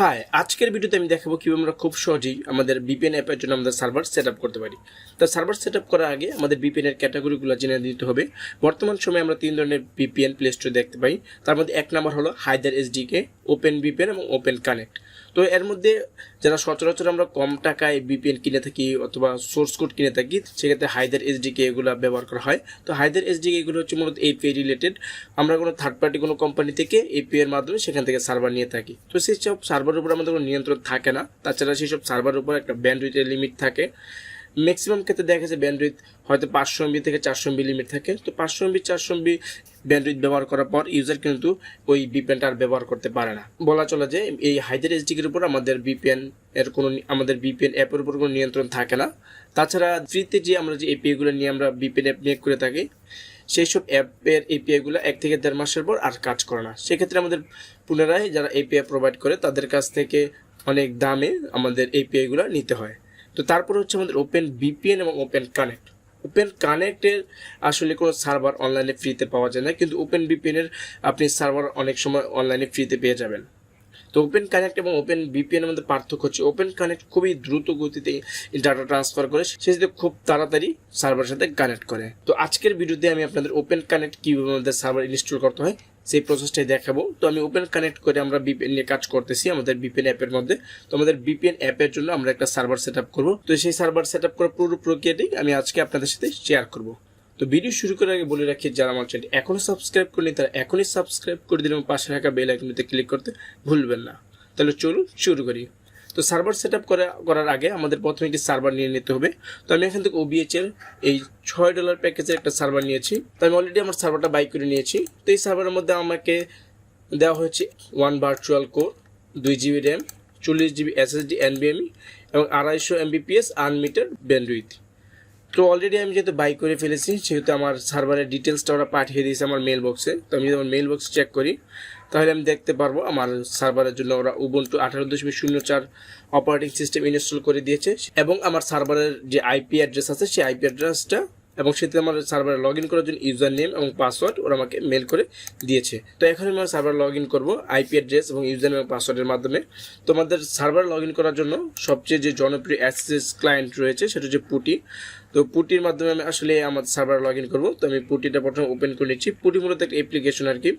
High, আজকের ভিডিওতে আমি দেখাবো কিভাবে আমরা খুব সহজেই আমাদের VPN অ্যাপের জন্য আমাদের সার্ভার সেটআপ করতে পারি। তো সার্ভার সেটআপ করার আগে আমাদের VPN এর ক্যাটাগরিগুলো জেনে নিতে হবে। বর্তমান সময়ে আমরা তিন ধরনের VPN প্লে স্টোরে দেখতে পাই। তার মধ্যে এক নাম্বার হলো হায়দার এসডিকে, ওপেন VPN এবং ওপেন কানেক্ট। তো এর মধ্যে যারা সচরাচর আমরা কম টাকায় VPN কিনে থাকি অথবা সোর্স কোড কিনে থাকি, সেক্ষেত্রে হায়দার এসডিকে এগুলো ব্যবহার করা হয়। তো হায়দার এসডিকে এগুলো হচ্ছে মূলত এপিআই রিলেটেড। আমরা কোনো থার্ড পার্টি কোনো কোম্পানি থেকে এপিআই এর মাধ্যমে সেখান থেকে সার্ভার নিয়ে থাকি। তো সেই সব সার্ভারের উপর আমাদের কোনো নিয়ন্ত্রণ থাকে না। তাছাড়া সেই সব সার্ভারের উপর একটা ব্যান্ডউইথের লিমিট থাকে। ম্যাক্সিমাম ক্ষেত্রে দেখা যাচ্ছে ব্যান্ডউইথ হয়তো 500 MB থেকে 400 MB লিমিট থাকে। তো 500 MB 400 MB ব্যান্ডউইথ ব্যবহার করার পর ইউজার কিন্তু ওই ভিপিএনটা আর ব্যবহার করতে পারে না। বলা চলে যে এই হায়দার এসডিকের উপর আমাদের ভিপিএন অ্যাপের উপর কোনো নিয়ন্ত্রণ থাকে না। তাছাড়া ফ্রিতে যে আমরা যে এপিআইগুলো নিয়ে আমরা ভিপিএন অ্যাপ নিয়ে করে থাকি, সেই সব অ্যাপের এপিআইগুলো 1 থেকে 1.5 মাসের পর আর কাজ করে না। সেক্ষেত্রে আমাদের পুনরায় যারা এপিআই প্রোভাইড করে তাদের কাছ থেকে অনেক দামে আমাদের এপিআইগুলো নিতে হয়। তো তারপর হচ্ছে আমাদের ওপেন ভিপিএন এবং ওপেন কানেক্ট। ওপেন কানেক্টের আসলে কোনো সার্ভার অনলাইনে ফ্রিতে পাওয়া যায় না, কিন্তু ওপেন ভিপিএনের আপনি সার্ভার অনেক সময় অনলাইনে ফ্রিতে পেয়ে যাবেন। তো ওপেন কানেক্ট এবং ওপেন ভিপিএন এর মধ্যে পার্থক্য হচ্ছে ওপেন কানেক্ট খুবই দ্রুত গতিতে ডাটা ট্রান্সফার করে, সে যদি খুব তাড়াতাড়ি সার্ভারের সাথে কানেক্ট করে। তো আজকের ভিডিওতে আমি আপনাদের ওপেন কানেক্ট কিভাবে আমাদের সার্ভার ইনস্টল করতে হয় সেই প্রসেসটাই দেখাবো। তো আমি ওপেন কানেক্ট করে আমরা ভিপিএন নিয়ে কাজ করতেছি আমাদের ভিপিএন অ্যাপের মধ্যে। তো আমাদের ভিপিএন অ্যাপের জন্য আমরা একটা সার্ভার সেটআপ করব। তো সেই সার্ভার সেটআপ করার পুরো প্রক্রিয়াটি আমি আজকে আপনাদের সাথে শেয়ার করব। তো ভিডিও শুরু করার আগে বলে রাখি, যারা আমার চ্যানেলটি এখনো সাবস্ক্রাইব করেনি তারা এখনই সাবস্ক্রাইব করে দিন এবং পাশে থাকা বেল আইকনটিতে ক্লিক করতে ভুলবেন না। তাহলে চলুন শুরু করি। তো সার্ভার সেটআপ করার আগে আমাদের প্রথমে একটি সার্ভার নিয়ে নিতে হবে। তো আমি এখান থেকে OBH এর এই $6 প্যাকেজের একটা সার্ভার নিয়েছি। তো আমি অলরেডি আমার সার্ভারটা বাই করে নিয়েছি। তো এই সার্ভারের মধ্যে আমাকে দেওয়া হয়েছে 1 virtual core, 2 GB RAM, 40 GB SSD NVMe এবং 250 Mbps আনলিমিটেড ব্যান্ডউইথ। তো অলরেডি আমি যেহেতু বাই করে ফেলেছি, সেহেতু আমার সার্ভারের ডিটেলসটা ওরা পাঠিয়ে দিয়েছে আমার মেল বক্সে। তো আমি যদি আমার মেল বক্স চেক করি তাহলে আমি দেখতে পারবো আমার সার্ভারের জন্য ওরা উবুন্টু 18.04 অপারেটিং সিস্টেম ইনস্টল করে দিয়েছে এবং আমার সার্ভারের যে আইপি অ্যাড্রেস আছে সেই আইপি অ্যাড্রেসটা এবং সেটা আমার সার্ভারে লগ ইন করার জন্য ইউজার নেম এবং পাসওয়ার্ড ওরা আমাকে মেল করে দিয়েছে। তো এখন আমি আমার সার্ভার লগ ইন করবো আইপি অ্যাড্রেস এবং ইউজার নেম এবং পাসওয়ার্ডের মাধ্যমে। তোমাদের সার্ভার লগ ইন করার জন্য সবচেয়ে যে জনপ্রিয় অ্যাক্সেস ক্লায়েন্ট রয়েছে সেটা হচ্ছে পুটি। তো পুটির মাধ্যমে আমি আসলে আমার সার্ভার লগ ইন করবো। তো আমি পুটিটা প্রথমে ওপেন করে নিচ্ছি। পুটি মূলত একটা অ্যাপ্লিকেশন আর কি।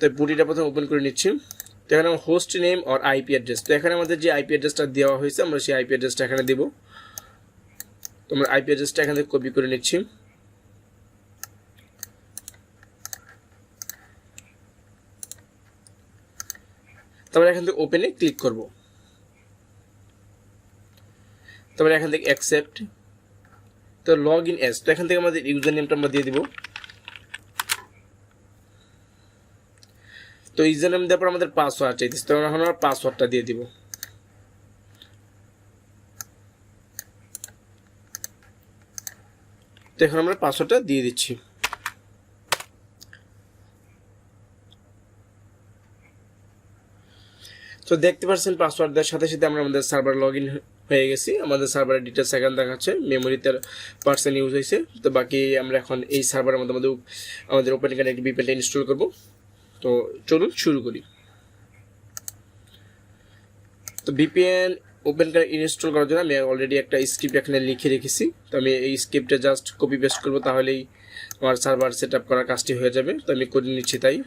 তো পুটিটা প্রথমে ওপেন করে নিচ্ছি। তো এখানে আমার হোস্ট নেম আর আইপি অ্যাড্রেস, তো এখানে আমাদের যে আইপি অ্যাড্রেসটা দেওয়া হয়েছে আমরা সেই আইপি অ্যাড্রেসটা এখানে দেবো। তো আমরা আইপি অ্যাড্রেসটা এখান থেকে কপি করে নিচ্ছি। তারপরে এখান থেকে ওপেনে ক্লিক করব। তারপরে এখান থেকে অ্যাকসেপ্ট। তো লগ ইন এস, তো এখান থেকে আমাদের ইউজার নেমটা আমরা দিয়ে দিব। তো ইউজার নেম দেওয়ার পর আমাদের পাসওয়ার্ড চাইতেছে, তো এখন আমরা পাসওয়ার্ডটা দিয়ে দিব। তো এখন আমরা পাসওয়ার্ডটা দিয়ে দিচ্ছি। তো দেখতে পাচ্ছেন পাসওয়ার্ড দেওয়ার সাথে সাথে আমরা আমাদের সার্ভার লগ ইন হয়ে গেছি। আমাদের সার্ভারের ডিটেলস এখানে দেখাচ্ছে, মেমোরিতে % ইউজ হয়েছে। তো বাকি আমরা এখন এই সার্ভারের মধ্যে আমাদের ওপেন কানেক্ট ভিপিএনটা ইনস্টল করব। তো চলুন শুরু করি। তো ভিপিএন ওপেন কানেক্ট ইনস্টল করার জন্য আমি অলরেডি একটা স্ক্রিপ্ট এখানে লিখে রেখেছি। তো আমি এই স্ক্রিপ্টটা জাস্ট কপি পেস্ট করবো, তাহলেই আমার সার্ভার সেট আপ করার কাজটি হয়ে যাবে। তো আমি করে নিচ্ছি তাই।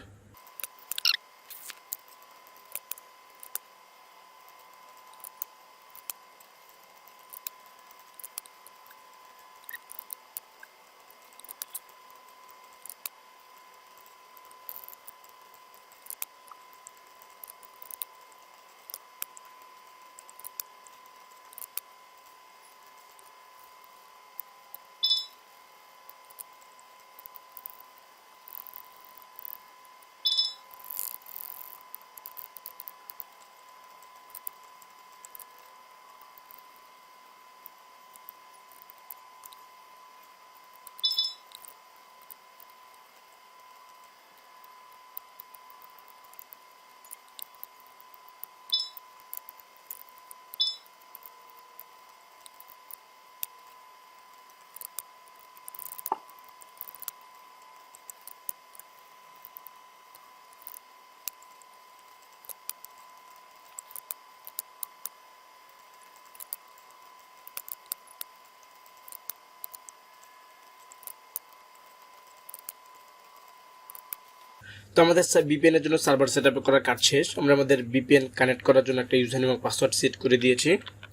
তো আমাদের VPN এর জন্য সার্ভার সেটআপ করার কাজ শেষ। আমরা আমাদের VPN কানেক্ট করার জন্য একটা ইউজার নেম এবং পাসওয়ার্ড সেট করে দিয়েছি।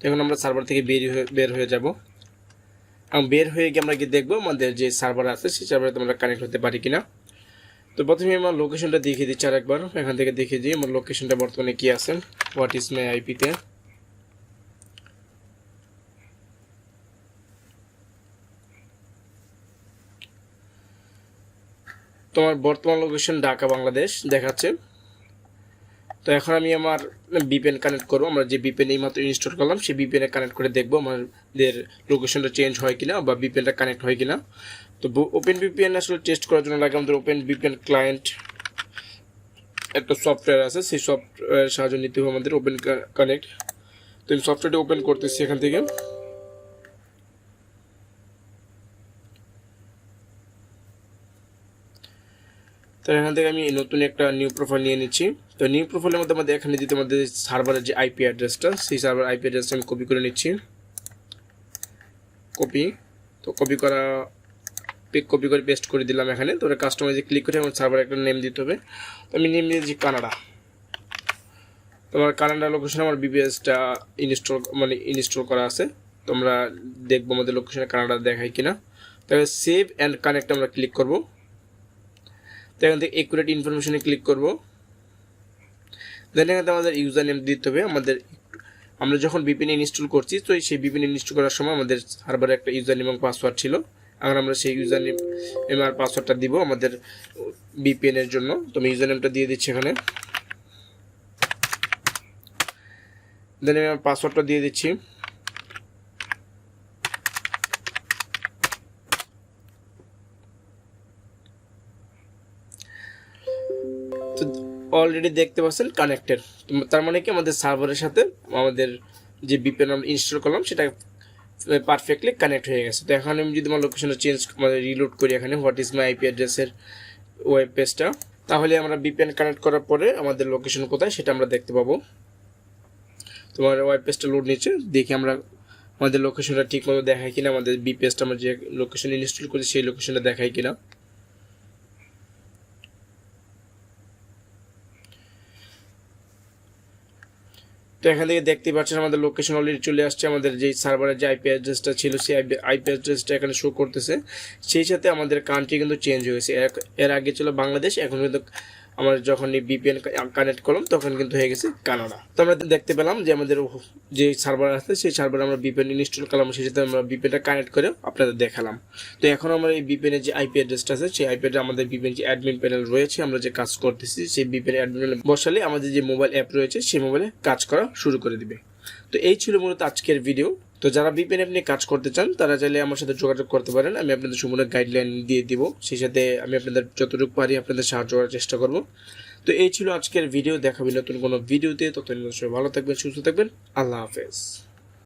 এখন আমরা সার্ভার থেকে বের হয়ে যাব এবং বের হয়ে গিয়ে আমরা গিয়ে দেখবো আমাদের যে সার্ভার আছে সেই সার্ভারে আমরা কানেক্ট হতে পারি কিনা। তো প্রথমে আমার লোকেশনটা দেখিয়ে দিচ্ছি আরেকবার, এখান থেকে দেখিয়ে দিই আমার লোকেশনটা বর্তমানে কি আছে, হোয়াট ইজ মাই আইপিতে। তোমার বর্তমান লোকেশন ঢাকা বাংলাদেশ দেখাচ্ছে। তো এখন আমি আমার VPN কানেক্ট করবো। আমরা যে VPN এইমাত্র ইনস্টল করলাম সেই VPN কানেক্ট করে দেখবো আমাদের লোকেশনটা চেঞ্জ হয় কিনা বা VPNটা কানেক্ট হয় কিনা। তো ওপেন VPN আসলে টেস্ট করার জন্য লাগে আমাদের ওপেন VPN ক্লায়েন্ট একটা সফটওয়্যার আছে, সেই সফটওয়্যার সাহায্য নিতে হবে আমাদের ওপেন কানেক্ট। তো আমি সফটওয়্যারটা ওপেন করতেছি এখান থেকে। তো এখান থেকে আমি নতুন একটা নিউ প্রোফাইল নিয়ে নিচ্ছি। তো নিউ প্রোফাইলের মধ্যে আমাদের এখানে দিতে আমাদের সার্ভারের যে আইপি অ্যাড্রেসটা, সেই সার্ভার আইপি অ্যাড্রেসটা আমি কপি করে নিচ্ছি। তো কপি করে পেস্ট করে দিলাম এখানে। তো কাস্টমাইজে ক্লিক করে আমার সার্ভার একটা নেম দিতে হবে। তো আমি নেম দিয়েছি কানাডা। তোমার কানাডা লোকেশনে আমার VPSটা ইনস্টল করা আছে। তোমরা দেখবো আমাদের লোকেশনে কানাডা দেখায় কিনা। তবে সেভ অ্যান্ড কানেক্ট আমরা ক্লিক করব। তো এখান থেকে একুরেট ইনফরমেশনে ক্লিক করব। দেন এখানে আমাদের ইউজার নেম দিতে হবে। আমরা যখন VPN ইনস্টল করছি তো সেই VPN ইনস্টল করার সময় আমাদের সার্ভারে একটা ইউজার নেম এবং পাসওয়ার্ড ছিল। এখন আমরা সেই ইউজার নেম আর পাসওয়ার্ডটা দিব আমাদের VPN এর জন্য। তো আমি ইউজার নেমটা দিয়ে দিচ্ছি এখানে। দেন আমি আমার পাসওয়ার্ডটা দিয়ে দিচ্ছি। তো অলরেডি দেখতে পাচ্ছেন কানেক্টেড। তার মানে কি আমাদের সার্ভারের সাথে আমাদের যে VPN আমরা ইনস্টল করলাম সেটা পারফেক্টলি কানেক্ট হয়ে গেছে। তো এখন আমি যদি আমার লোকেশনটা রিলোড করি এখানে হোয়াট ইজ মাই আইপি অ্যাড্রেসের ওয়েব পেজটা, তাহলে আমরা VPN কানেক্ট করার পরে আমাদের লোকেশন কোথায় সেটা আমরা দেখতে পাবো। তোমার ওয়েব পেজটা লোড নিচ্ছে, দেখি আমরা আমাদের লোকেশনটা ঠিক মতো দেখায় কিনা, আমাদের VPSটা আমরা যে লোকেশন ইনস্টল করি সেই লোকেশনটা দেখায় কিনা। তো এখান থেকে দেখতে পাচ্ছেন আমাদের লোকেশন অলরেডি চলে আসছে। আমাদের যে সার্ভারের যে আইপি অ্যাড্রেসটা ছিল সেই আইপি অ্যাড্রেসটা এখানে শো করতেছে। সেই সাথে আমাদের কান্ট্রি কিন্তু চেঞ্জ হয়েছে। এর আগে ছিল বাংলাদেশ, এখন কিন্তু আমরা যখন এই VPN কানেক্ট করলাম তখন কিন্তু হয়ে গেছে কানাডা। তো আমরা দেখতে পেলাম যে আমাদের যে সার্ভার আছে সেই সার্ভারে আমরা VPN ইনস্টল করলাম, সেই সাথে আমরা VPNটা কানেক্ট করে আপনাদের দেখালাম। তো এখন আমরা এই VPN এর যে আইপি অ্যাড্রেসটা আছে সেই আইপি আমাদের VPN যে অ্যাডমিন প্যানেল রয়েছে, আমরা যে কাজ করতেছি সেই VPN অ্যাডমিন প্যানেলে বসালে আমাদের যে মোবাইল অ্যাপ রয়েছে সেই মোবাইলে কাজ করা শুরু করে দিবে। তো এই ছিল মূলত আজকের ভিডিও। তো যারা VPN অ্যাপ নিয়ে কাজ করতে চান তারা চাইলে আমার সাথে যোগাযোগ করতে পারেন। আমি আপনাদের সম্পূর্ণ গাইডলাইন দিয়ে দিব, সেই সাথে আমি আপনাদের যতটুকু পারি আপনাদের সাহায্য করার চেষ্টা করব। তো এই ছিল আজকের ভিডিও। দেখাবি নতুন কোনো ভিডিওতে। ততদিন সবাই ভালো থাকবেন, সুস্থ থাকবেন। আল্লাহ হাফেজ।